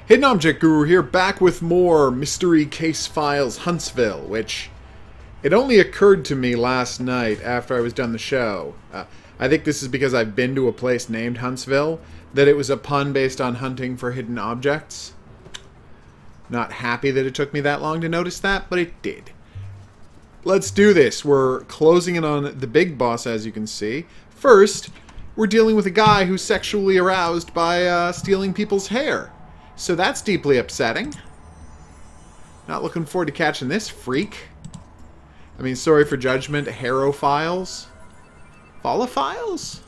Hidden Object Guru here, back with more Mystery Case Files Huntsville, which it only occurred to me last night after I was done the show. I think this is because I've been to a place named Huntsville, that it was a pun based on hunting for hidden objects. Not happy that it took me that long to notice that, but it did. Let's do this. We're closing in on the big boss, as you can see. First, we're dealing with a guy who's sexually aroused by stealing people's hair. So that's deeply upsetting. Not looking forward to catching this freak. I mean, sorry for judgment, Harophiles? Volophiles?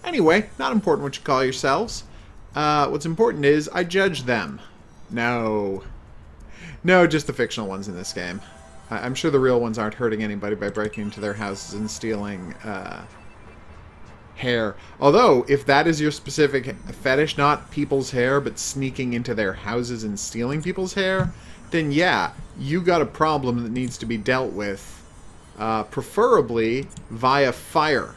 Anyway, not important what you call yourselves. What's important is I judge them. No. No, just the fictional ones in this game. I'm sure the real ones aren't hurting anybody by breaking into their houses and stealing hair. Although, if that is your specific fetish, not people's hair, but sneaking into their houses and stealing people's hair, then yeah, you got a problem that needs to be dealt with, preferably via fire.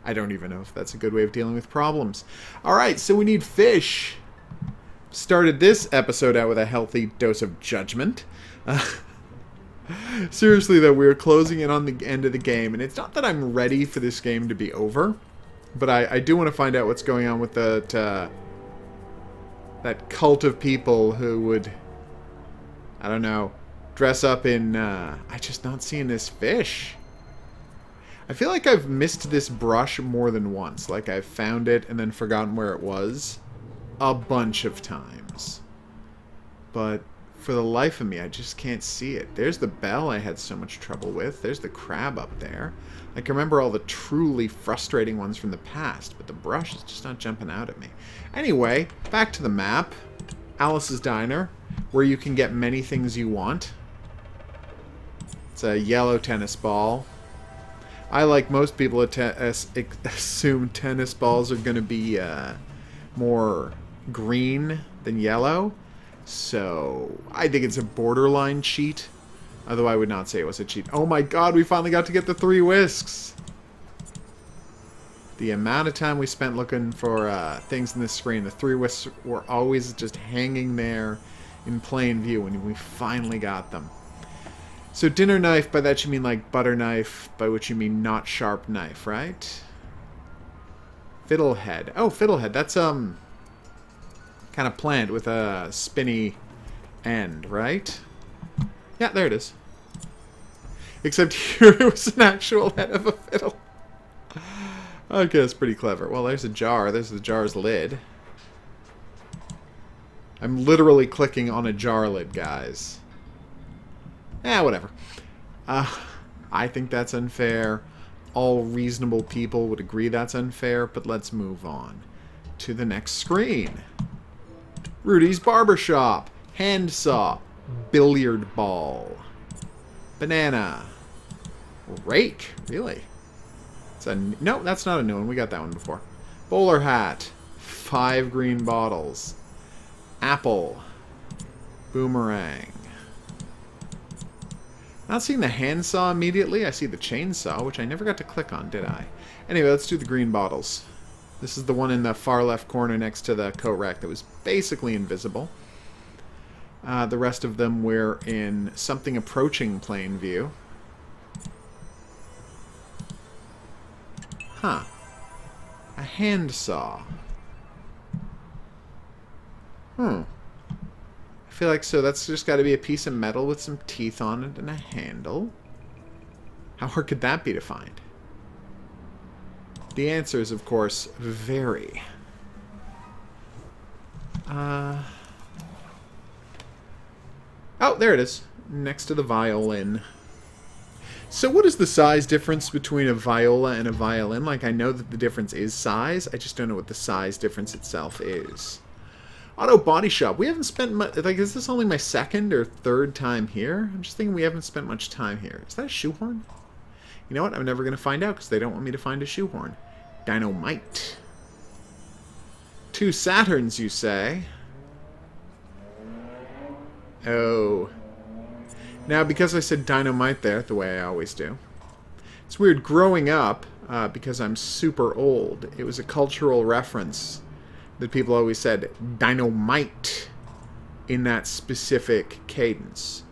I don't even know if that's a good way of dealing with problems. Alright, so we need fish. Started this episode out with a healthy dose of judgment. Seriously though, we're closing in on the end of the game, and it's not that I'm ready for this game to be over, but I do want to find out what's going on with that cult of people who would, I don't know, dress up in, I'm just not seeing this fish. I feel like I've missed this brush more than once, like I've found it and then forgotten where it was a bunch of times. But for the life of me, I just can't see it. There's the bell I had so much trouble with. There's the crab up there. I can remember all the truly frustrating ones from the past, but the brush is just not jumping out at me. Anyway, back to the map. Alice's Diner, where you can get many things you want. It's a yellow tennis ball. I, like most people, assume tennis balls are going to be more green than yellow. So, I think it's a borderline cheat. Although I would not say it was a cheat. Oh my god, we finally got to get the 3 whisks! The amount of time we spent looking for things in this screen, the 3 whisks were always just hanging there in plain view when we finally got them. So dinner knife, by that you mean like butter knife, by which you mean not sharp knife, right? Fiddlehead. Oh, fiddlehead, that's kind of plant with a spinny end, right? Yeah, there it is. Except here it was an actual head of a fiddle. Okay, that's pretty clever. Well, there's a jar. There's the jar's lid. I'm literally clicking on a jar lid, guys. Whatever. I think that's unfair. All reasonable people would agree that's unfair, but let's move on to the next screen. Rudy's Barbershop. Handsaw. Billiard ball. Banana. Rake. Really? It's a... No, that's not a new one. We got that one before. Bowler hat. 5 green bottles. Apple. Boomerang. Not seeing the handsaw immediately. I see the chainsaw, which I never got to click on, did I? Anyway, let's do the green bottles. This is the one in the far left corner next to the coat rack that was basically invisible. The rest of them were in something approaching plain view. Huh. A handsaw. I feel like so that's just got to be a piece of metal with some teeth on it and a handle. How hard could that be to find? The answers, of course, vary. Oh, there it is. Next to the violin. So what is the size difference between a viola and a violin? Like, I know that the difference is size. I just don't know what the size difference itself is. Auto Body Shop. We haven't spent much... Like, is this only my 2nd or 3rd time here? I'm just thinking we haven't spent much time here. Is that a shoehorn? You know what? I'm never going to find out because they don't want me to find a shoehorn. Dynamite. 2 Saturns, you say? Oh. Now, because I said dynamite there, the way I always do. It's weird. Growing up, because I'm super old, it was a cultural reference that people always said dynamite in that specific cadence.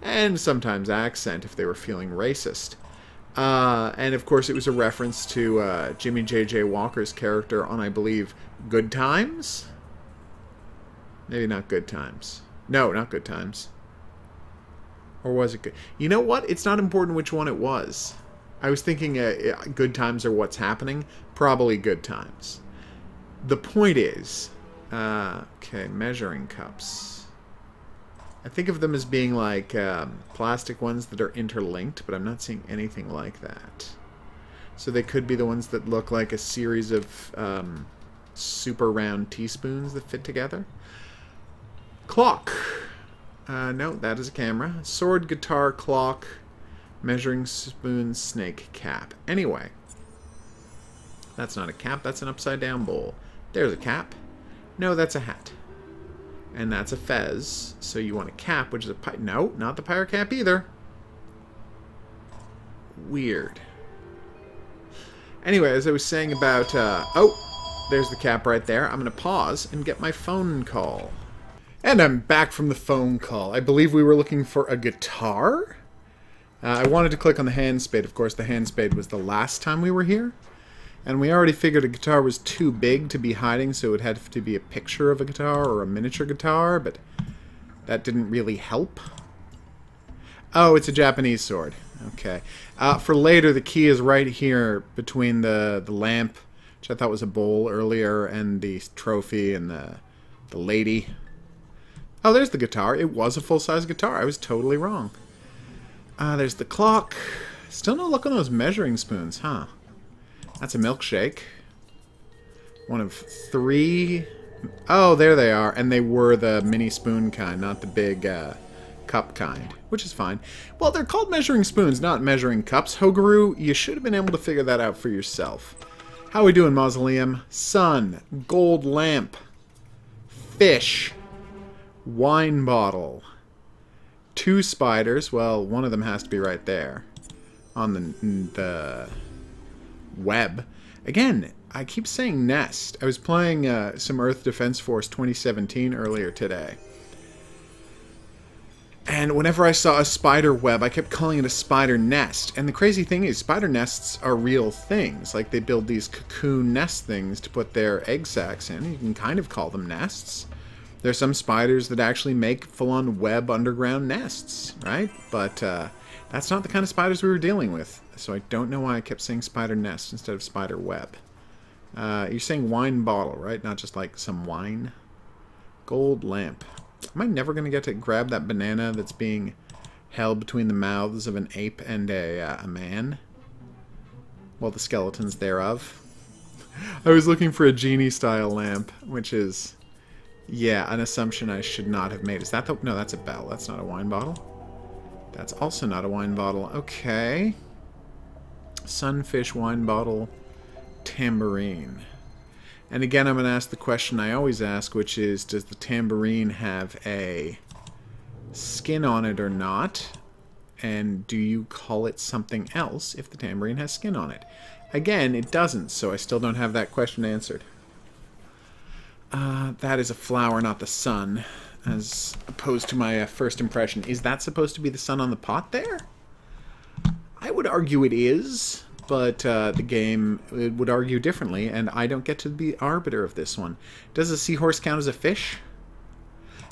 And sometimes accent if they were feeling racist. And of course it was a reference to Jimmy J.J. Walker's character on, I believe, Good Times? Maybe not Good Times. No, not Good Times. Or was it good? You know what? It's not important which one it was. I was thinking Good Times or What's Happening. Probably Good Times. The point is... okay, measuring cups. I think of them as being like plastic ones that are interlinked, but I'm not seeing anything like that. So they could be the ones that look like a series of super round teaspoons that fit together. Clock. No, that is a camera. Sword, guitar, clock, measuring spoon, snake, cap. Anyway. That's not a cap, that's an upside down bowl. There's a cap. No, that's a hat. And that's a fez. So you want a cap, which is a no, not the pirate cap either. Weird. Anyway, as I was saying about... oh, there's the cap right there. I'm going to pause and get my phone call. And I'm back from the phone call. I believe we were looking for a guitar? I wanted to click on the hand spade. Of course, the hand spade was the last time we were here. And we already figured a guitar was too big to be hiding, so it would have to be a picture of a guitar or a miniature guitar, but that didn't really help. Oh, it's a Japanese sword. Okay. For later, the key is right here between the lamp, which I thought was a bowl earlier, and the trophy and the lady. Oh, there's the guitar. It was a full-size guitar. I was totally wrong. There's the clock. Still no luck on those measuring spoons, huh? That's a milkshake. One of 3. Oh, there they are. And they were the mini spoon kind, not the big cup kind, which is fine. Well, they're called measuring spoons, not measuring cups. HOGuru, you should have been able to figure that out for yourself. How we doing, Mausoleum? Sun, gold lamp, fish, wine bottle, 2 spiders. Well, one of them has to be right there on the web. Again, I keep saying nest. I was playing some Earth Defense Force 2017 earlier today. And whenever I saw a spider web, I kept calling it a spider nest. And the crazy thing is, spider nests are real things. Like, they build these cocoon nest things to put their egg sacs in. You can kind of call them nests. There's some spiders that actually make full-on web underground nests, right? But that's not the kind of spiders we were dealing with. So I don't know why I kept saying spider nest instead of spider web. You're saying wine bottle, right? Not just like some wine. Gold lamp. Am I never going to get to grab that banana that's being held between the mouths of an ape and a man? Well, the skeletons thereof. I was looking for a genie-style lamp, which is, yeah, an assumption I should not have made. Is that the... No, that's a bell. That's not a wine bottle. That's also not a wine bottle. Okay. Sunfish, wine bottle, tambourine. And again, I'm going to ask the question I always ask, which is, does the tambourine have a skin on it or not? And do you call it something else if the tambourine has skin on it? Again, it doesn't, so I still don't have that question answered. That is a flower, not the sun, as opposed to my first impression. Is that supposed to be the sun on the pot there? I would argue it is, but the game would argue differently, and I don't get to be the arbiter of this one. Does a seahorse count as a fish?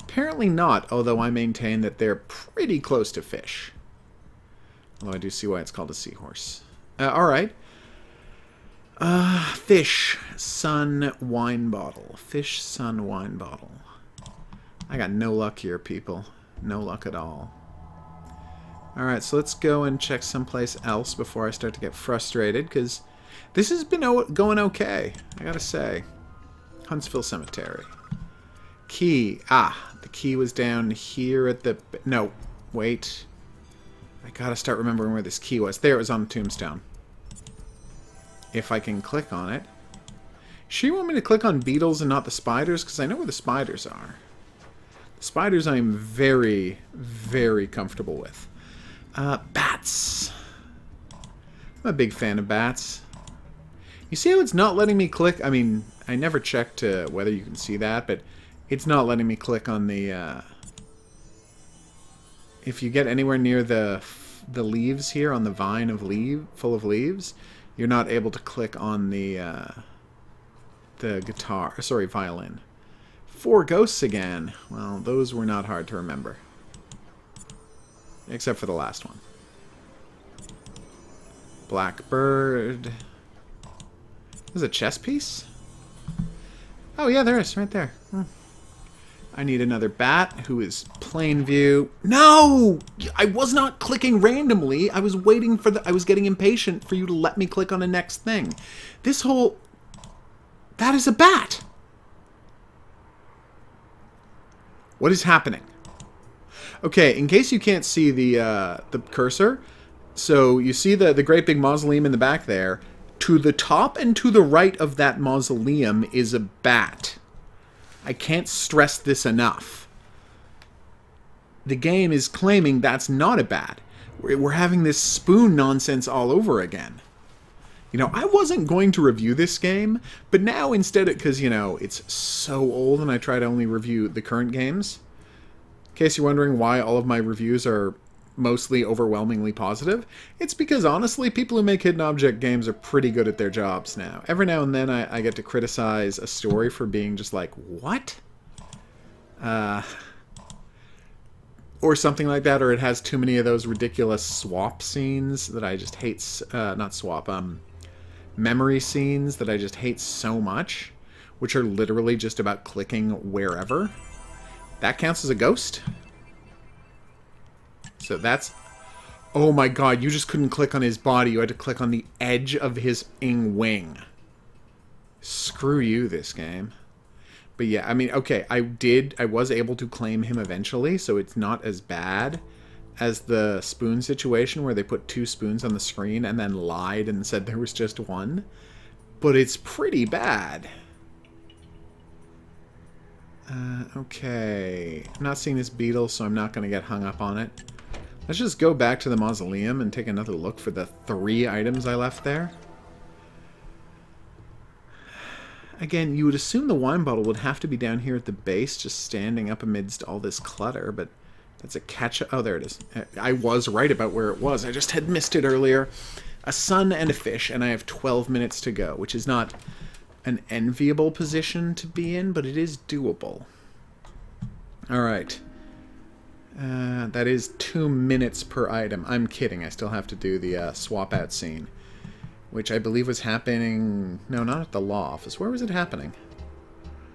Apparently not, although I maintain that they're pretty close to fish. Although I do see why it's called a seahorse. Alright. Fish, sun, wine bottle. Fish, sun, wine bottle. I got no luck here, people. No luck at all. Alright, so let's go and check someplace else before I start to get frustrated, because this has been going okay, I gotta say. Huntsville Cemetery. Key. Ah, the key was down here at the... No, wait. I gotta start remembering where this key was. There, it was on the tombstone. If I can click on it. Sure you want me to click on beetles and not the spiders? Because I know where the spiders are. The spiders I'm very, very comfortable with. Bats. I'm a big fan of bats. You see how it's not letting me click? I mean, I never checked whether you can see that, but it's not letting me click on the... if you get anywhere near the leaves here, on the vine of full of leaves, you're not able to click on the guitar. Sorry, violin. 4 ghosts again. Well, those were not hard to remember. Except for the last one. Blackbird. There's a chess piece? Oh, yeah, there is. Right there. I need another bat who is plain view. No! I was not clicking randomly. I was waiting for I was getting impatient for you to let me click on the next thing. This whole... That is a bat! What is happening? Okay, in case you can't see the cursor, so you see the great big mausoleum in the back there. To the top and to the right of that mausoleum is a bat. I can't stress this enough. The game is claiming that's not a bat. We're having this spoon nonsense all over again. You know, I wasn't going to review this game, but now instead, because, you know, it's so old and I try to only review the current games. In case you're wondering why all of my reviews are mostly overwhelmingly positive, it's because, honestly, people who make hidden object games are pretty good at their jobs now. Every now and then I get to criticize a story for being just like, what? Or something like that, or it has too many of those ridiculous swap scenes that I just hate, not swap, memory scenes that I just hate so much, which are literally just about clicking wherever. That counts as a ghost? So that's... Oh my god, you just couldn't click on his body. You had to click on the edge of his wing. Screw you, this game. But yeah, I mean, okay, I was able to claim him eventually, so it's not as bad as the spoon situation where they put 2 spoons on the screen and then lied and said there was just one. But it's pretty bad. Okay. I'm not seeing this beetle, so I'm not going to get hung up on it. Let's just go back to the mausoleum and take another look for the 3 items I left there. Again, you would assume the wine bottle would have to be down here at the base, just standing up amidst all this clutter, but that's a catch. Oh, there it is. I was right about where it was. I just had missed it earlier. A sun and a fish, and I have 12 minutes to go, which is not an enviable position to be in, but it is doable. Alright. That is 2 minutes per item. I'm kidding. I still have to do the swap out scene, which I believe was happening... No, not at the law office. Where was it happening?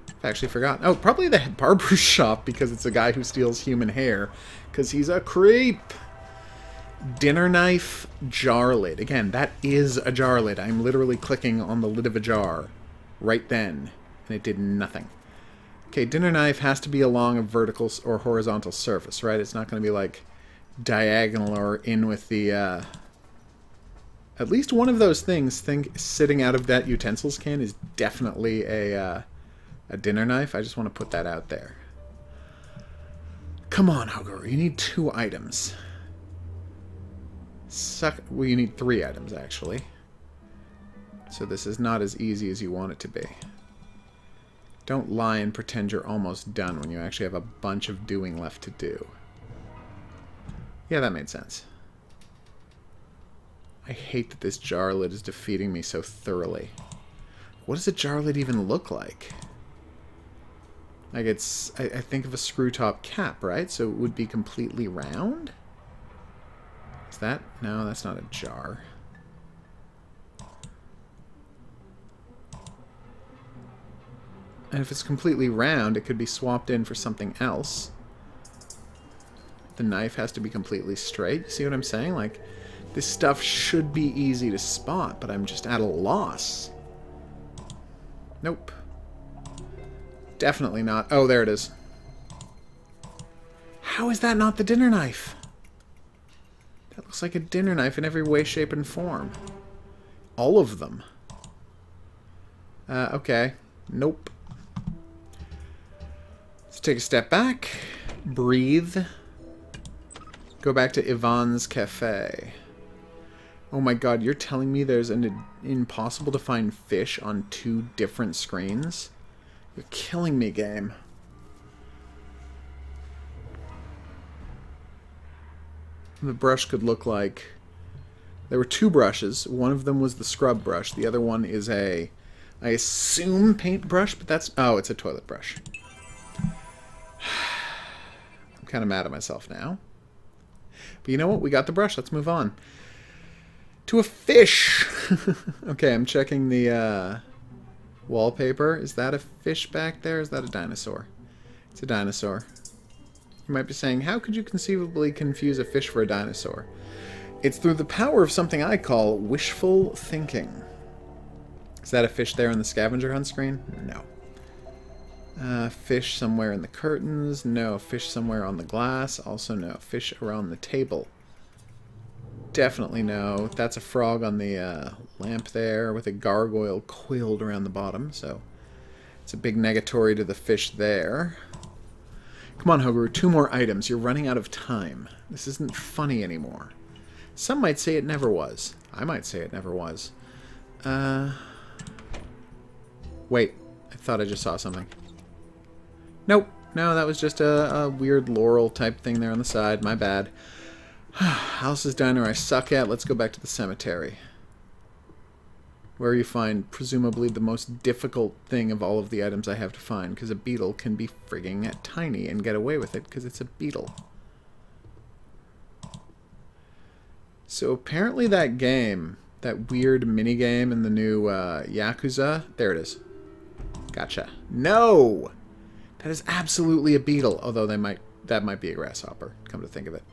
I've actually forgotten. Oh, probably the barber shop, because it's a guy who steals human hair, because he's a creep. Dinner knife, jar lid. Again, that is a jar lid. I'm literally clicking on the lid of a jar right then, and it did nothing. Okay, dinner knife has to be along a vertical or horizontal surface, right? It's not going to be like diagonal or in with the... At least one of those things sitting out of that utensils can is definitely a dinner knife. I just want to put that out there. Come on, HOGuru. You need 2 items. Well, you need 3 items, actually. So this is not as easy as you want it to be. Don't lie and pretend you're almost done when you actually have a bunch of doing left to do. Yeah, that made sense. I hate that this jar lid is defeating me so thoroughly. What does a jar lid even look like? Like it's... I think of a screw top cap, right? So it would be completely round? Is that... No, that's not a jar. And if it's completely round, it could be swapped in for something else. The knife has to be completely straight. See what I'm saying? Like... This stuff should be easy to spot, but I'm just at a loss. Nope. Definitely not. Oh, there it is. How is that not the dinner knife? That looks like a dinner knife in every way, shape, and form. All of them. Okay. Nope. Let's take a step back. Breathe. Go back to Yvonne's Cafe. Oh my god, you're telling me there's an impossible to find fish on 2 different screens? You're killing me, game. The brush could look like... There were 2 brushes. One of them was the scrub brush. The other one is a, I assume, paintbrush, but that's... Oh, it's a toilet brush. I'm kind of mad at myself now. But you know what? We got the brush. Let's move on. To a fish! Okay, I'm checking the wallpaper. Is that a fish back there? Is that a dinosaur? It's a dinosaur. You might be saying, how could you conceivably confuse a fish for a dinosaur? It's through the power of something I call wishful thinking. Is that a fish there on the scavenger hunt screen? No. Fish somewhere in the curtains? No. Fish somewhere on the glass? Also no. Fish around the table? Definitely no. That's a frog on the lamp there with a gargoyle coiled around the bottom, so it's a big negatory to the fish there. Come on, HOGuru, 2 more items. You're running out of time. This isn't funny anymore. Some might say it never was. I might say it never was. Wait. I thought I just saw something. Nope. No, that was just a weird laurel type thing there on the side. My bad. House's diner I suck at. Let's go back to the cemetery. Where you find, presumably, the most difficult thing of all of the items I have to find, because a beetle can be frigging tiny and get away with it because it's a beetle. So apparently that game, that weird minigame in the new Yakuza, there it is. Gotcha. No! That is absolutely a beetle, although that might be a grasshopper, come to think of it.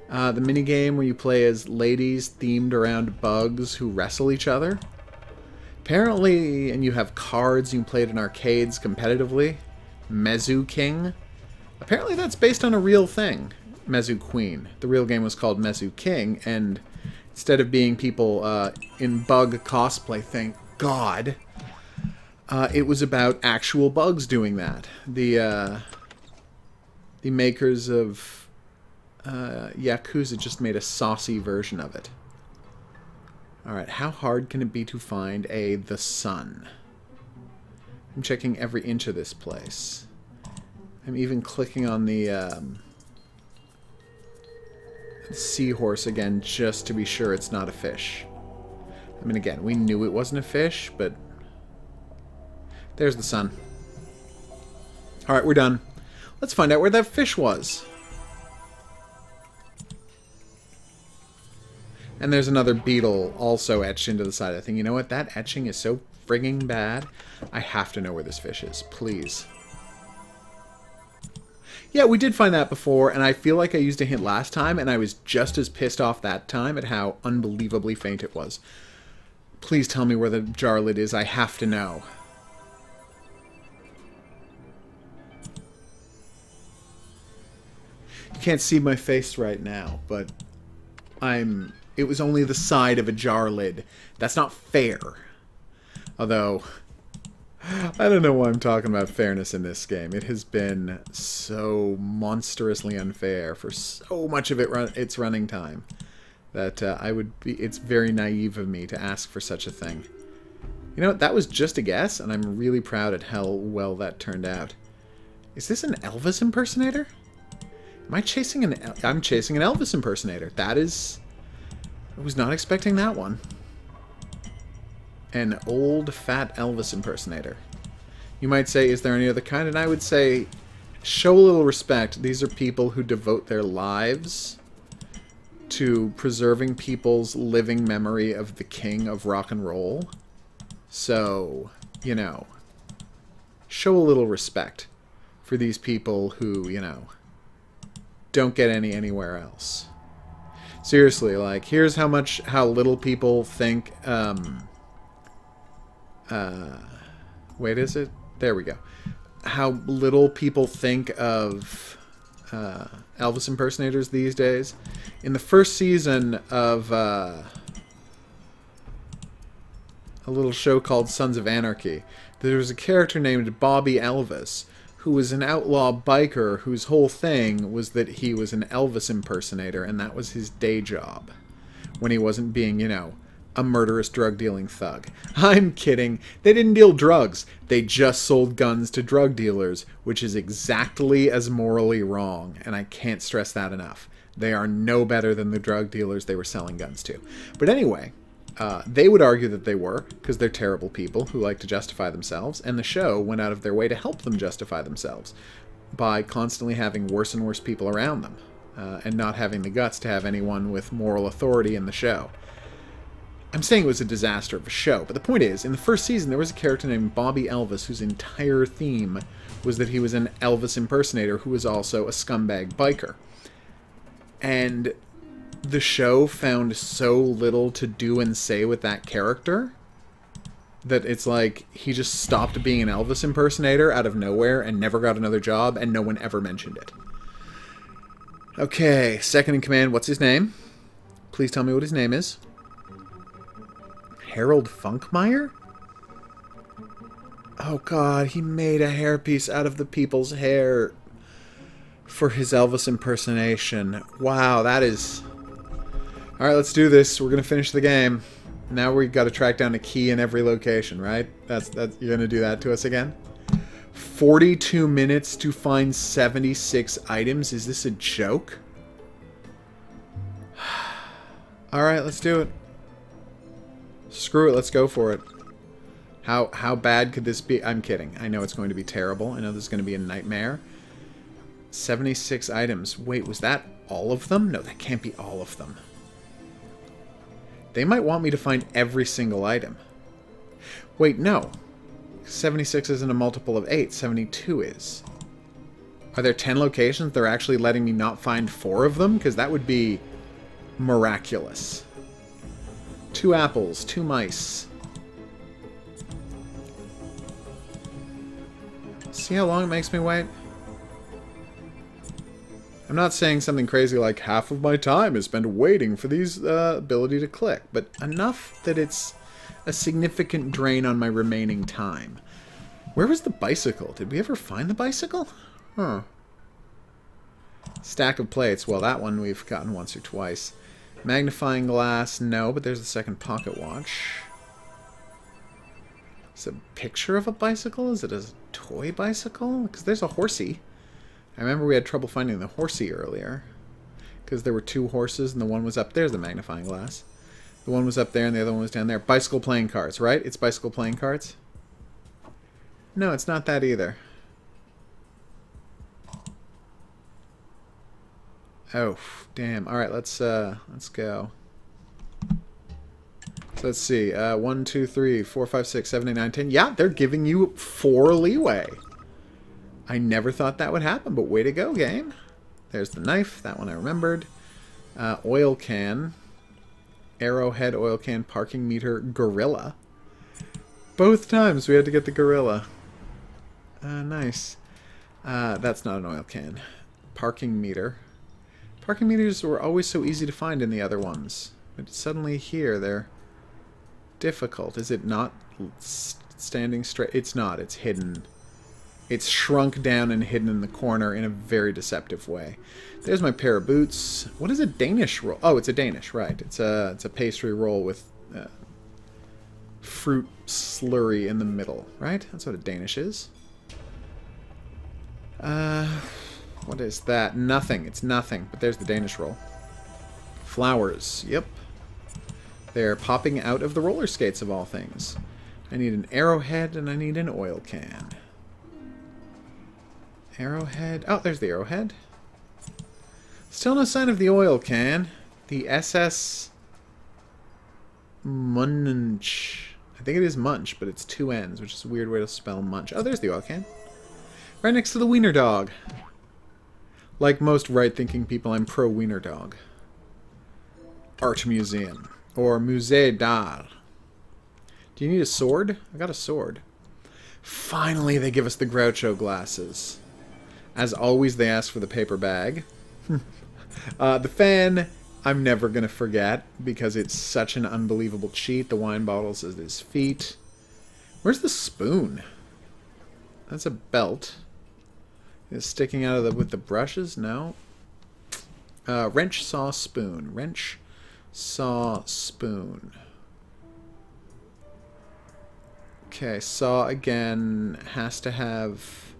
The minigame where you play as ladies themed around bugs who wrestle each other. Apparently, and you have cards, you can play it in arcades competitively. Mezu King. Apparently that's based on a real thing. Mezu Queen. The real game was called Mezu King, and instead of being people in bug cosplay, thank God, it was about actual bugs doing that. The makers of Yakuza just made a saucy version of it. Alright, how hard can it be to find the sun? I'm checking every inch of this place. I'm even clicking on the seahorse again just to be sure it's not a fish. I mean, again, we knew it wasn't a fish, but there's the sun. Alright, we're done. Let's find out where that fish was. And there's another beetle also etched into the side of the thing. You know what? That etching is so frigging bad. I have to know where this fish is. Please. Yeah, we did find that before, and I feel like I used a hint last time, and I was just as pissed off that time at how unbelievably faint it was. Please tell me where the jar lid is. I have to know. You can't see my face right now, but it was only the side of a jar lid. That's not fair. Although, I don't know why I'm talking about fairness in this game. It has been so monstrously unfair for so much of its running time that it's very naive of me to ask for such a thing. You know what? That was just a guess, and I'm really proud at how well that turned out. Is this an Elvis impersonator? Am I chasing I'm chasing an Elvis impersonator. That is... I was not expecting that one. An old, fat Elvis impersonator. You might say, is there any other kind? And I would say, show a little respect. These are people who devote their lives to preserving people's living memory of the king of rock and roll. So, you know, show a little respect for these people who, you know, don't get anywhere else. Seriously, like, here's how little people think, wait, is it? There we go. How little people think of Elvis impersonators these days. In the first season of a little show called Sons of Anarchy, there was a character named Bobby Elvis, who was an outlaw biker whose whole thing was that he was an Elvis impersonator, and that was his day job. when he wasn't being, you know, a murderous drug-dealing thug. I'm kidding. They didn't deal drugs. They just sold guns to drug dealers, which is exactly as morally wrong, and I can't stress that enough. They are no better than the drug dealers they were selling guns to. But anyway, they would argue that they were, because they're terrible people who like to justify themselves, and the show went out of their way to help them justify themselves by constantly having worse and worse people around them, and not having the guts to have anyone with moral authority in the show. I'm saying it was a disaster of a show, but the point is, in the first season, there was a character named Bobby Elvis whose entire theme was that he was an Elvis impersonator who was also a scumbag biker. And the show found so little to do and say with that character that it's like he just stopped being an Elvis impersonator out of nowhere and never got another job, and no one ever mentioned it. Okay, second in command, what's his name? Please tell me what his name is. Harold Funkmeyer? Oh god, he made a hairpiece out of the people's hair for his Elvis impersonation. Wow, that is... Alright, let's do this. We're going to finish the game. Now we've got to track down a key in every location, right? That's you're going to do that to us again? 42 minutes to find 76 items? Is this a joke? Alright, let's do it. Screw it, let's go for it. How bad could this be? I'm kidding. I know it's going to be terrible. I know this is going to be a nightmare. 76 items. Wait, was that all of them? No, that can't be all of them. They might want me to find every single item. Wait, no. 76 isn't a multiple of 8. 72 is. Are there 10 locations they're actually letting me not find 4 of them? Because that would be miraculous. 2 apples, 2 mice. See how long it makes me wait? I'm not saying something crazy like half of my time is spent waiting for these ability to click, but enough that it's a significant drain on my remaining time. Where was the bicycle? Did we ever find the bicycle? Huh. Stack of plates. Well, that one we've gotten once or twice. Magnifying glass, no, but there's the second pocket watch. Is it a picture of a bicycle? Is it a toy bicycle? Because there's a horsey. I remember we had trouble finding the horsey earlier. Because there were 2 horses and the one was up. There's the magnifying glass. The one was up there and the other one was down there. Bicycle playing cards, right? It's bicycle playing cards? No, it's not that either. Oh, damn. Alright, let's go. So let's see. 1, 2, 3, 4, 5, 6, 7, 8, 9, 10. Yeah, they're giving you 4 leeway. I never thought that would happen, but way to go, game. There's the knife. That one I remembered. Oil can. Arrowhead, oil can, parking meter, gorilla. Both times we had to get the gorilla. Nice. That's not an oil can. Parking meter. Parking meters were always so easy to find in the other ones. But suddenly here, they're difficult. Is it not standing straight? It's not. It's hidden. It's shrunk down and hidden in the corner in a very deceptive way. There's my pair of boots. What is a Danish roll? Oh, it's a Danish, right. It's a pastry roll with fruit slurry in the middle, right? That's what a Danish is. What is that? Nothing. It's nothing. But there's the Danish roll. Flowers. Yep. They're popping out of the roller skates of all things. I need an arrowhead and I need an oil can. Arrowhead. Oh, there's the arrowhead. Still no sign of the oil can. The SS Munch. I think it is Munch, but it's 2 N's, which is a weird way to spell Munch. Oh, there's the oil can. Right next to the wiener dog. Like most right-thinking people, I'm pro-wiener dog. Art museum. Or Musée d'Art. Do you need a sword? I got a sword. Finally, they give us the Groucho glasses. As always, they ask for the paper bag. The fan, I'm never going to forget, because it's such an unbelievable cheat. The wine bottles at his feet. Where's the spoon? That's a belt. Is it sticking out of with the brushes? No. Wrench, saw, spoon. Wrench, Saw, spoon. Okay, saw again has to have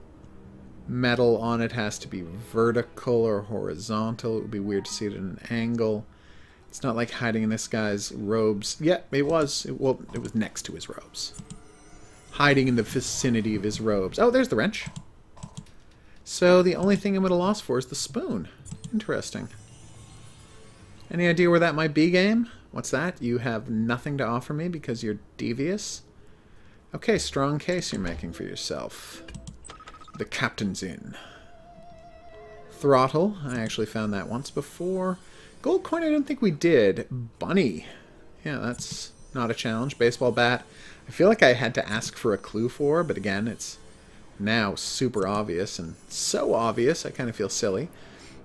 metal on it, has to be vertical or horizontal. It would be weird to see it at an angle. It's not like hiding in this guy's robes. Yeah, it was. Well, it was next to his robes. Hiding in the vicinity of his robes. Oh, there's the wrench. So the only thing I'm at a loss for is the spoon. Interesting. Any idea where that might be, game? What's that? You have nothing to offer me because you're devious? Okay, strong case you're making for yourself. The captain's inn. Throttle. I actually found that once before. Gold coin I don't think we did. Bunny. Yeah, that's not a challenge. Baseball bat. I feel like I had to ask for a clue for, but again, it's now super obvious, and so obvious I kind of feel silly.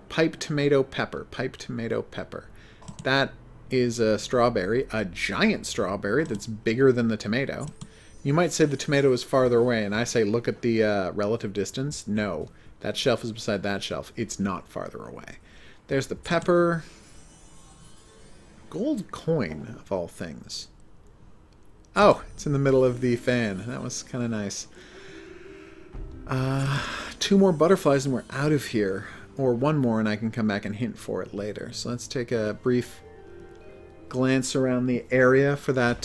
Pipe tomato pepper. Pipe tomato pepper. That is a strawberry, a giant strawberry that's bigger than the tomato. You might say the tomato is farther away, and I say look at the relative distance. No, that shelf is beside that shelf. It's not farther away. There's the pepper. Gold coin, of all things. Oh, it's in the middle of the fan. That was kind of nice. 2 more butterflies and we're out of here. Or 1 more and I can come back and hint for it later. So let's take a brief glance around the area for that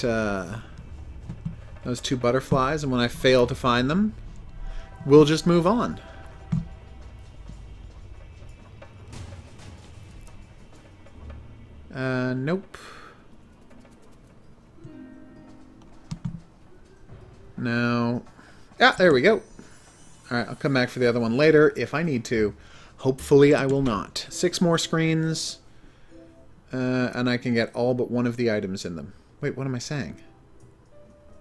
those 2 butterflies. And when I fail to find them, we'll just move on. Nope. No. Ah, there we go. Alright, I'll come back for the other one later if I need to. Hopefully I will not. 6 more screens. And I can get all but 1 of the items in them. Wait, what am I saying?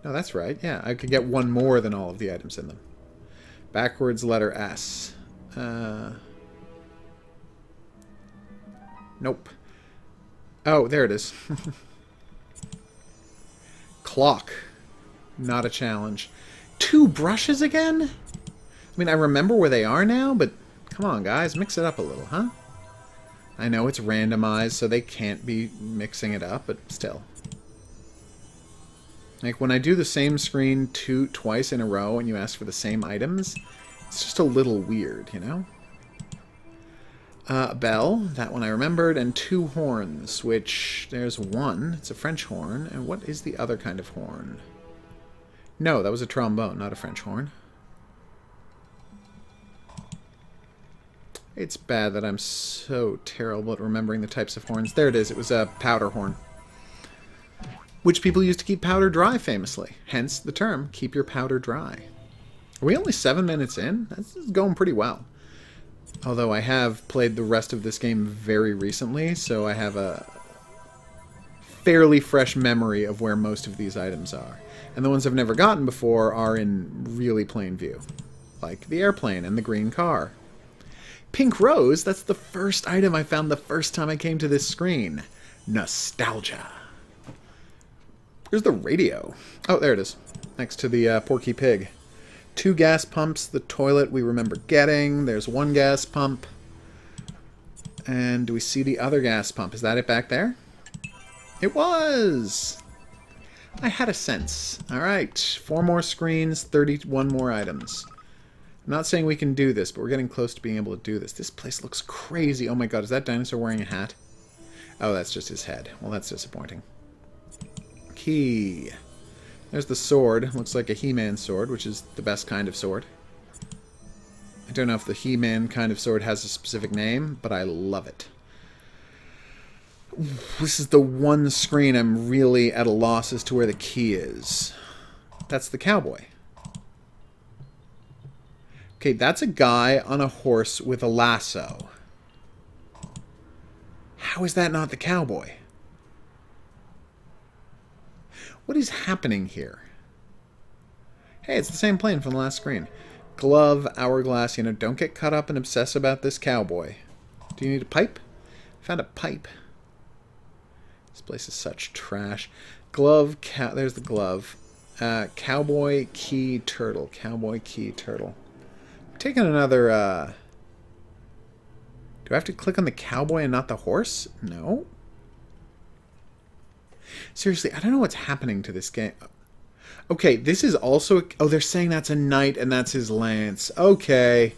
No, that's right. Yeah, I could get 1 more than all of the items in them. Backwards letter S. Nope. Oh, there it is. Clock. Not a challenge. 2 brushes again? I mean, I remember where they are now, but come on, guys. Mix it up a little, huh? I know it's randomized, so they can't be mixing it up, but still. Like, when I do the same screen twice in a row and you ask for the same items, it's just a little weird, you know? Bell, that one I remembered, and 2 horns, which there's 1. It's a French horn, and what is the other kind of horn? No, that was a trombone, not a French horn. It's bad that I'm so terrible at remembering the types of horns. There it is. It was a powder horn, which people used to keep powder dry famously. Hence the term, keep your powder dry. Are we only 7 minutes in? That's going pretty well. Although I have played the rest of this game very recently, so I have a fairly fresh memory of where most of these items are. And the ones I've never gotten before are in really plain view. Like the airplane and the green car. Pink Rose, that's the first item I found the first time I came to this screen. Nostalgia. Where's the radio? Oh, there it is. Next to the Porky Pig. 2 gas pumps. The toilet we remember getting. There's 1 gas pump. And do we see the other gas pump? Is that it back there? It was! I had a sense. Alright. 4 more screens, 31 more items. I'm not saying we can do this, but we're getting close to being able to do this. This place looks crazy. Oh my god, is that dinosaur wearing a hat? Oh, that's just his head. Well, that's disappointing. Key. There's the sword. Looks like a He-Man sword, which is the best kind of sword. I don't know if the He-Man kind of sword has a specific name, but I love it. This is the one screen I'm really at a loss as to where the key is. That's the cowboy. Okay, that's a guy on a horse with a lasso. How is that not the cowboy? What is happening here? Hey, it's the same plane from the last screen. Glove, hourglass, you know, don't get caught up and obsess about this cowboy. Do you need a pipe? Found a pipe. This place is such trash. Glove, there's the glove. Cowboy, key, turtle. Cowboy, key, turtle. I'm taking another, Do I have to click on the cowboy and not the horse? No. Seriously, I don't know what's happening to this game. Okay, this is also... Oh, they're saying that's a knight and that's his lance. Okay.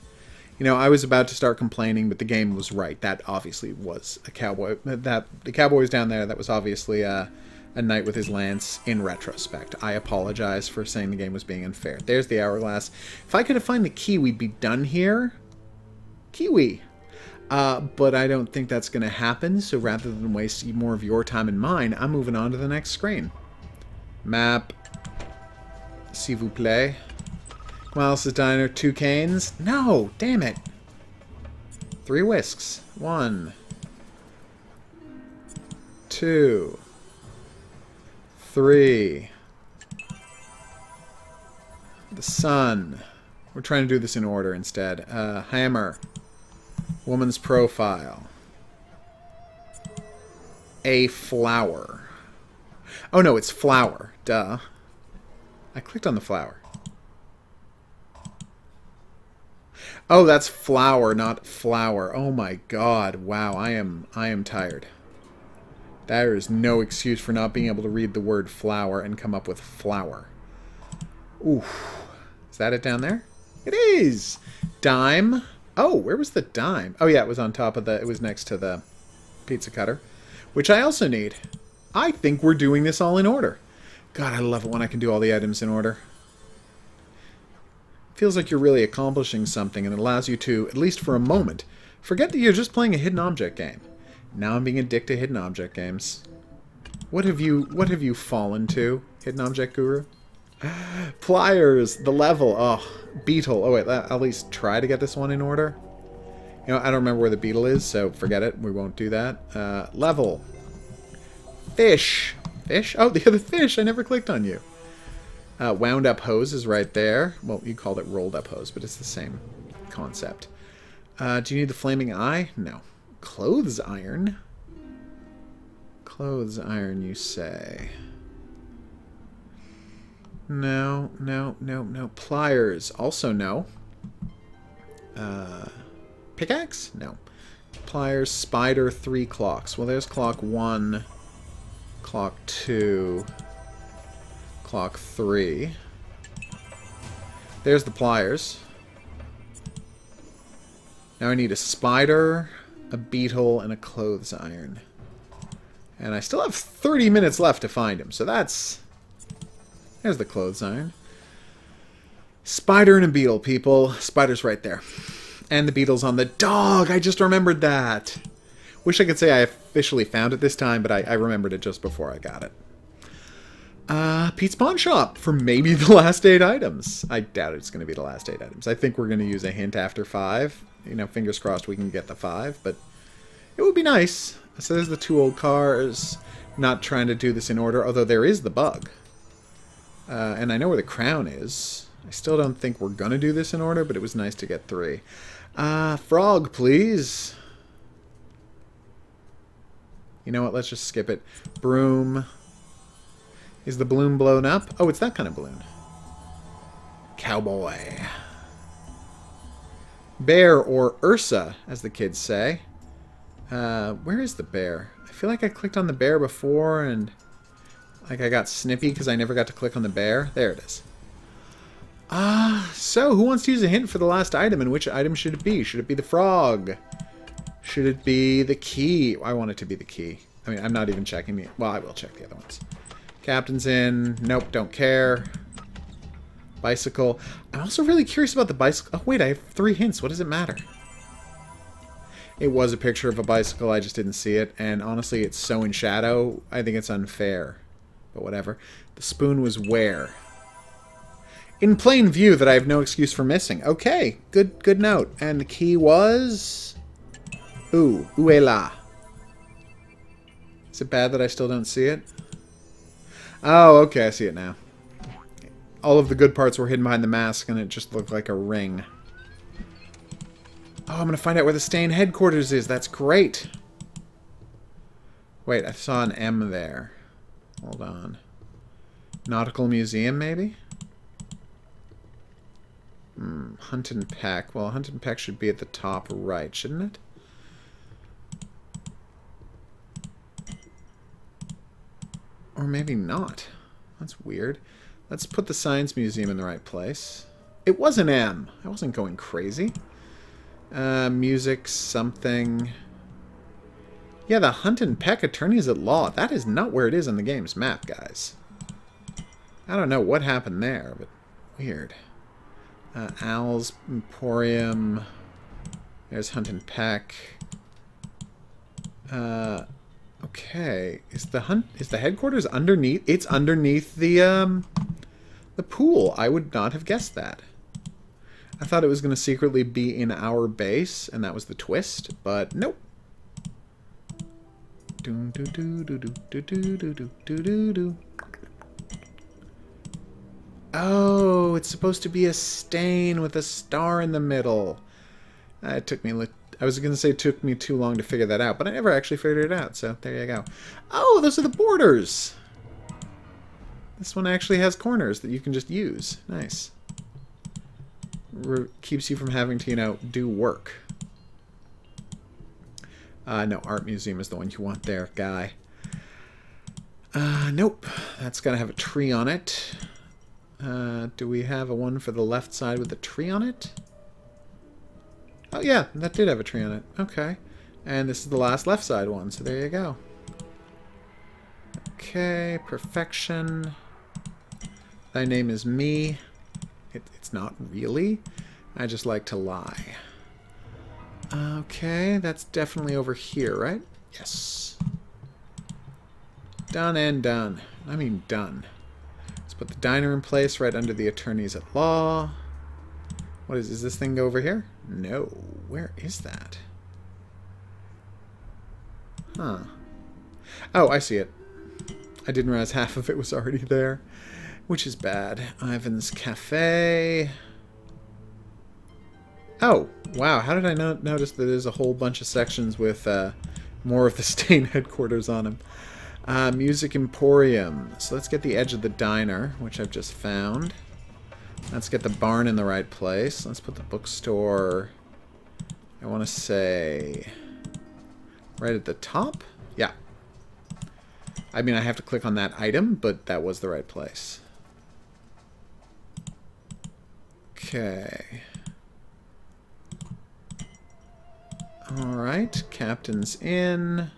You know, I was about to start complaining, but the game was right. That obviously was a cowboy. The cowboy was down there. That was obviously a knight with his lance in retrospect. I apologize for saying the game was being unfair. There's the hourglass. If I could have found the key, we'd be done here. Kiwi. But I don't think that's going to happen, so rather than waste more of your time and mine, I'm moving on to the next screen. Map. S'il vous plaît. Miles' Diner, 2 canes. No! Damn it! 3 whisks. 1. 2. 3. The sun. We're trying to do this in order instead. Hammer. Woman's profile. A flower. Oh no, it's flower. Duh. I clicked on the flower. Oh, that's flower, not flower. Oh my god. Wow, I am tired. There is no excuse for not being able to read the word flower and come up with flower. Oof. Is that it down there? It is! Dime. Oh, where was the dime? Oh yeah, it was on top of the... It was next to the pizza cutter. Which I also need. I think we're doing this all in order. God, I love it when I can do all the items in order. Feels like you're really accomplishing something and it allows you to, at least for a moment, forget that you're just playing a hidden object game. Now I'm being addicted to hidden object games. What have you fallen to, hidden object guru? Pliers, the level. Oh, beetle. Oh wait, I'll at least try to get this one in order. You know, I don't remember where the beetle is, so forget it. We won't do that. Level. Fish. Fish? Oh, the other fish. I never clicked on you. Wound up hose is right there. Well, you called it rolled up hose, but it's the same concept. Do you need the flaming eye? No. Clothes iron? Clothes iron, you say. No, no, no, no. Pliers, also no. Pickaxe? No. Pliers, spider, 3 clocks. Well, there's clock 1, clock 2... Clock 3. There's the pliers. Now I need a spider, a beetle, and a clothes iron. And I still have 30 minutes left to find him, so that's... There's the clothes iron. Spider and a beetle, people. Spider's right there. And the beetle's on the dog! I just remembered that! Wish I could say I officially found it this time, but I remembered it just before I got it. Pete's Pawn Shop for maybe the last 8 items. I doubt it's going to be the last 8 items. I think we're going to use a hint after 5. You know, fingers crossed we can get the 5, but it would be nice. So there's the 2 old cars. Not trying to do this in order, although there is the bug. And I know where the crown is. I still don't think we're going to do this in order, but it was nice to get 3. Frog, please. You know what? Let's just skip it. Broom. Is the balloon blown up? Oh, it's that kind of balloon. Cowboy. Bear, or Ursa, as the kids say. Where is the bear? I feel like I clicked on the bear before and... Like I got snippy because I never got to click on the bear. There it is. So who wants to use a hint for the last item? And which item should it be? Should it be the frog? Should it be the key? I want it to be the key. I mean, I'm not even checking the... Well, I will check the other ones. Captain's in. Nope, don't care. Bicycle. I'm also really curious about the bicycle. Oh, wait, I have 3 hints. What does it matter? It was a picture of a bicycle. I just didn't see it. And honestly, it's so in shadow. I think it's unfair. But whatever. The spoon was where? In plain view that I have no excuse for missing. Okay, good note. And the key was... Ooh, où est là? Is it bad that I still don't see it? Oh, okay, I see it now. All of the good parts were hidden behind the mask, and it just looked like a ring. Oh, I'm going to find out where the Stain headquarters is. That's great. Wait, I saw an M there. Hold on. Nautical Museum, maybe? Hunt and Peck. Well, Hunt and Peck should be at the top right, shouldn't it? Or maybe not. That's weird. Let's put the Science Museum in the right place. It was an M. I wasn't going crazy. Music, something. Yeah, the Hunt and Peck Attorneys at Law. That is not where it is on the game's map, guys. I don't know what happened there, but weird. Al's Emporium. There's Hunt and Peck. Okay. Is the headquarters underneath? It's underneath the pool. I would not have guessed that. I thought it was going to secretly be in our base, and that was the twist, but nope. Oh, it's supposed to be a stain with a star in the middle. It took me... I was going to say it took me too long to figure that out, but I never actually figured it out, so there you go. Oh, those are the borders! This one actually has corners that you can just use. Nice. Keeps you from having to, you know, do work. No, Art Museum is the one you want there, guy. Nope. That's got to have a tree on it. Do we have a one for the left side with a tree on it? Oh, yeah, that did have a tree on it. Okay. And this is the last left side one, so there you go. Okay, perfection. Thy name is me. It's not really. I just like to lie. Okay, that's definitely over here, right? Yes. Done and done. I mean done. Let's put the diner in place right under the attorneys at law. What is this thing go over here? No. Where is that? Huh. Oh, I see it. I didn't realize half of it was already there, which is bad. Ivan's Cafe. Oh, wow. How did I not notice that there's a whole bunch of sections with more of the Stain headquarters on them? Music Emporium. So let's get the edge of the diner, which I've just found. Let's get the barn in the right place. Let's put the bookstore, I want to say, right at the top? Yeah. I mean, I have to click on that item, but that was the right place. Okay. Alright, Captain's Inn.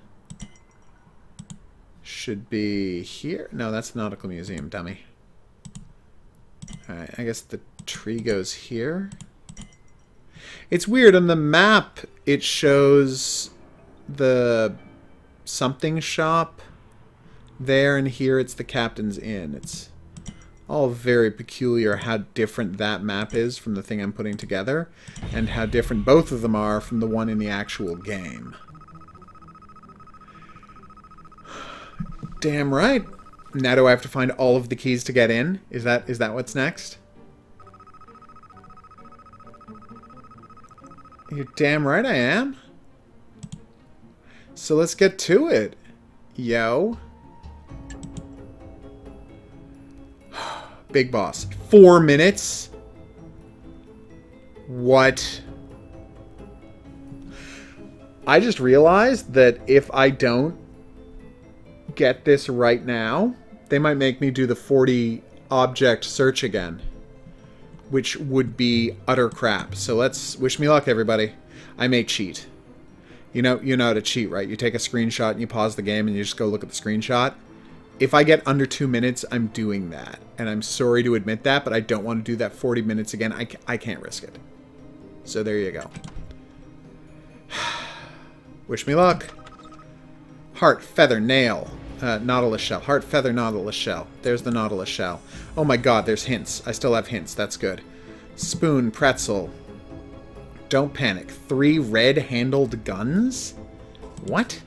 Should be here. No, that's the Nautical Museum, dummy. Alright, I guess the tree goes here. It's weird, on the map it shows the something shop there, and here it's the Captain's Inn. It's all very peculiar how different that map is from the thing I'm putting together, and how different both of them are from the one in the actual game. Damn right. Now do I have to find all of the keys to get in? Is that what's next? You're damn right I am. So let's get to it. Yo. Big boss. 4 minutes? What? I just realized that if I don't get this right now, they might make me do the 40 object search again, which would be utter crap. So let's wish me luck, everybody. I may cheat. You know how to cheat, right? You take a screenshot and you pause the game and you just go look at the screenshot. If I get under 2 minutes, I'm doing that. And I'm sorry to admit that, but I don't want to do that 40 minutes again. I can't risk it. So there you go. Wish me luck. Heart, feather, nail. Nautilus shell. Heart, feather, nautilus shell. There's the nautilus shell. Oh my god, there's hints. I still have hints. That's good. Spoon, pretzel. Don't panic. 3 red-handled guns? What?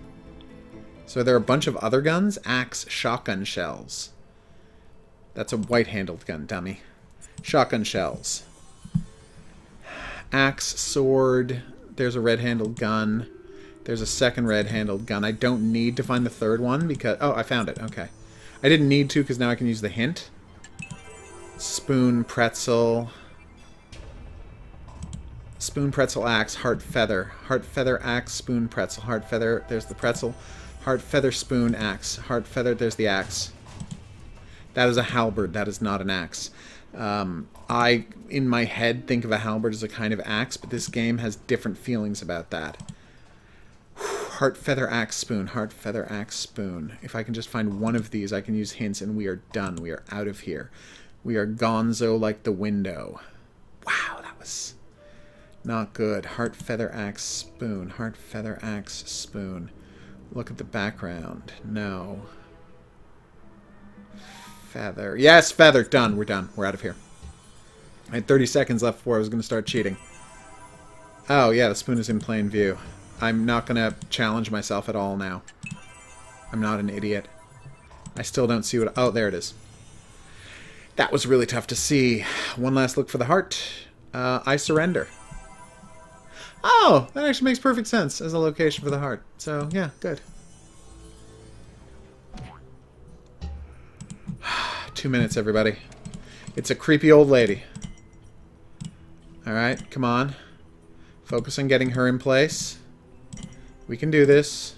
So are there a bunch of other guns? Axe, shotgun shells. That's a white-handled gun, dummy. Shotgun shells. Axe, sword. There's a red-handled gun. There's a second red-handled gun. I don't need to find the third one because... Oh, I found it. Okay. I didn't need to because now I can use the hint. Spoon, pretzel. Spoon, pretzel, axe, heart, feather. Heart, feather, axe, spoon, pretzel. Heart, feather, there's the pretzel. Heart, feather, spoon, axe. Heart, feather, there's the axe. That is a halberd. That is not an axe. I, in my head, think of a halberd as a kind of axe, but this game has different feelings about that. Heart feather axe spoon. Heart feather axe spoon. If I can just find one of these, I can use hints, and we are done. We are out of here. We are gonzo like the window. Wow, that was not good. Heart feather axe spoon. Heart feather axe spoon. Look at the background. No. Feather. Yes, feather. Done. We're done. We're out of here. I had 30 seconds left before I was going to start cheating. Oh, yeah, the spoon is in plain view. I'm not going to challenge myself at all now. I'm not an idiot. I still don't see what... Oh, there it is. That was really tough to see. One last look for the heart. I surrender. Oh, that actually makes perfect sense as a location for the heart. So, yeah, good. 2 minutes, everybody. It's a creepy old lady. Alright, come on. Focus on getting her in place. We can do this.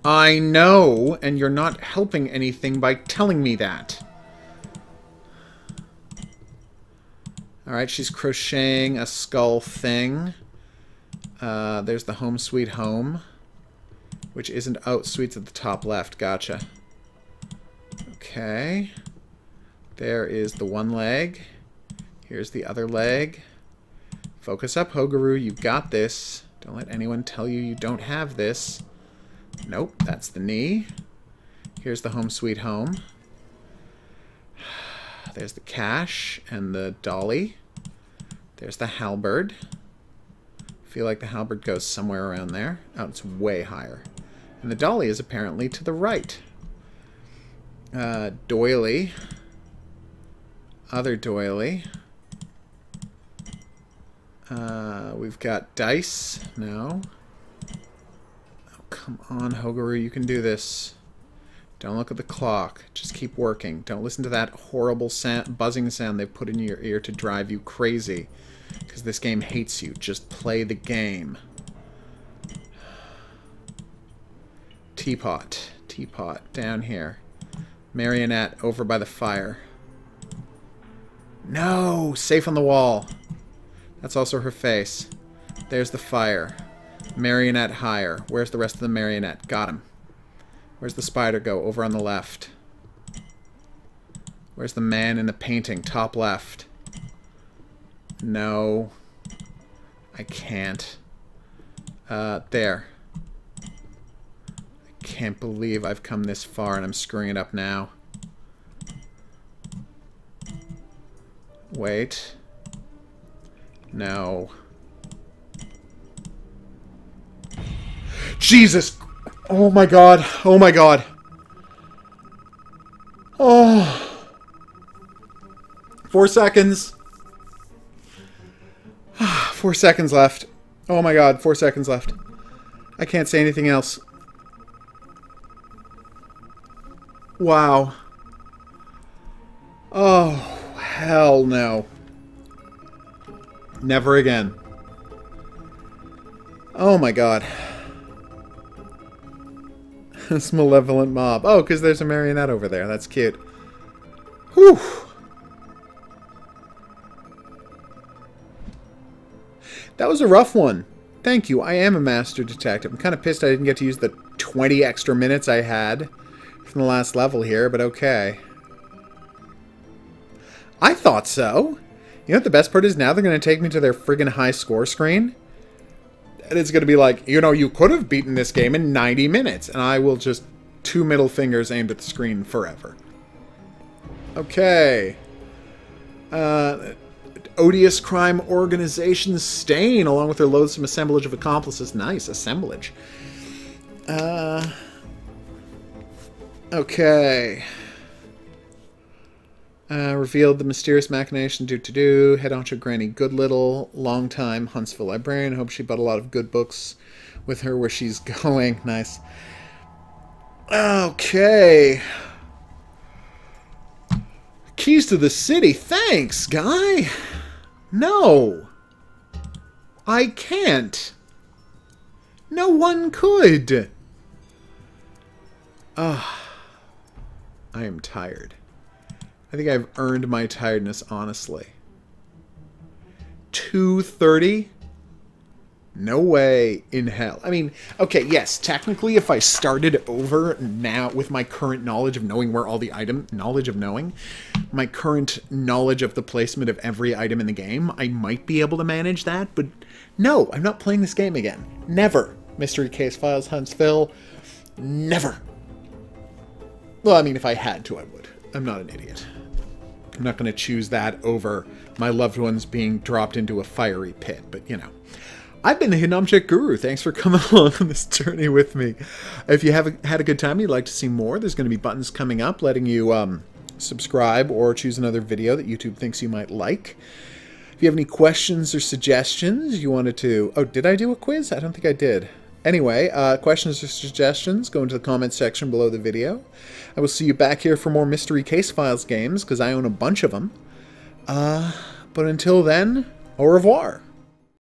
I know, and you're not helping anything by telling me that. Alright, she's crocheting a skull thing. There's the home sweet home. Which isn't... Oh, sweet's at the top left. Gotcha. Okay. There is the one leg. Here's the other leg. Focus up, HOGuru. You've got this. Don't let anyone tell you you don't have this. Nope, that's the knee. Here's the home sweet home. There's the cache and the dolly. There's the halberd. I feel like the halberd goes somewhere around there. Oh, it's way higher. And the dolly is apparently to the right. Doily. Other doily. We've got dice. No. Oh, come on, HOGuru. You can do this. Don't look at the clock. Just keep working. Don't listen to that horrible buzzing sound they put in your ear to drive you crazy. Because this game hates you. Just play the game. Teapot. Teapot. Down here. Marionette over by the fire. No! Safe on the wall. That's also her face. There's the fire. Marionette higher. Where's the rest of the marionette? Got him. Where's the spider go? Over on the left. Where's the man in the painting? Top left. No. I can't. There. I can't believe I've come this far and I'm screwing it up now. Wait. No. Jesus! Oh my god. Oh my god. Oh. 4 seconds. 4 seconds left. Oh my god, 4 seconds left. I can't say anything else. Wow. Oh, hell no. Never again. Oh my god. This malevolent mob. Oh, because there's a marionette over there. That's cute. Whew. That was a rough one. Thank you. I am a master detective. I'm kind of pissed I didn't get to use the 20 extra minutes I had from the last level here, but okay. I thought so. You know what the best part is? Now they're going to take me to their friggin' high score screen. And it's going to be like, you know, you could have beaten this game in 90 minutes. And I will just 2 middle fingers aimed at the screen forever. Okay. Odious crime organization Stain, along with their loathsome assemblage of accomplices. Nice, assemblage. Okay. Revealed the mysterious machination do head honcho Granny Goodlittle, long-time Huntsville librarian. Hope she bought a lot of good books with her where she's going. Nice. Okay. Keys to the city. Thanks, guy. No. I can't. No one could. I am tired. I think I've earned my tiredness, honestly. 2:30? No way in hell. I mean, okay, yes, technically if I started over now with my current knowledge of knowing where all the my current knowledge of the placement of every item in the game, I might be able to manage that, but no, I'm not playing this game again. Never. Mystery Case Files Huntsville. Never. Well, I mean, if I had to, I would. I'm not an idiot. I'm not going to choose that over my loved ones being dropped into a fiery pit, but you know. I've been the Hidden Object Guru. Thanks for coming along on this journey with me. If you haven't had a good time and you'd like to see more, there's going to be buttons coming up letting you subscribe or choose another video that YouTube thinks you might like. If you have any questions or suggestions you wanted to... Oh, did I do a quiz? I don't think I did. Anyway, questions or suggestions, go into the comments section below the video. I will see you back here for more Mystery Case Files games, because I own a bunch of them. But until then, au revoir.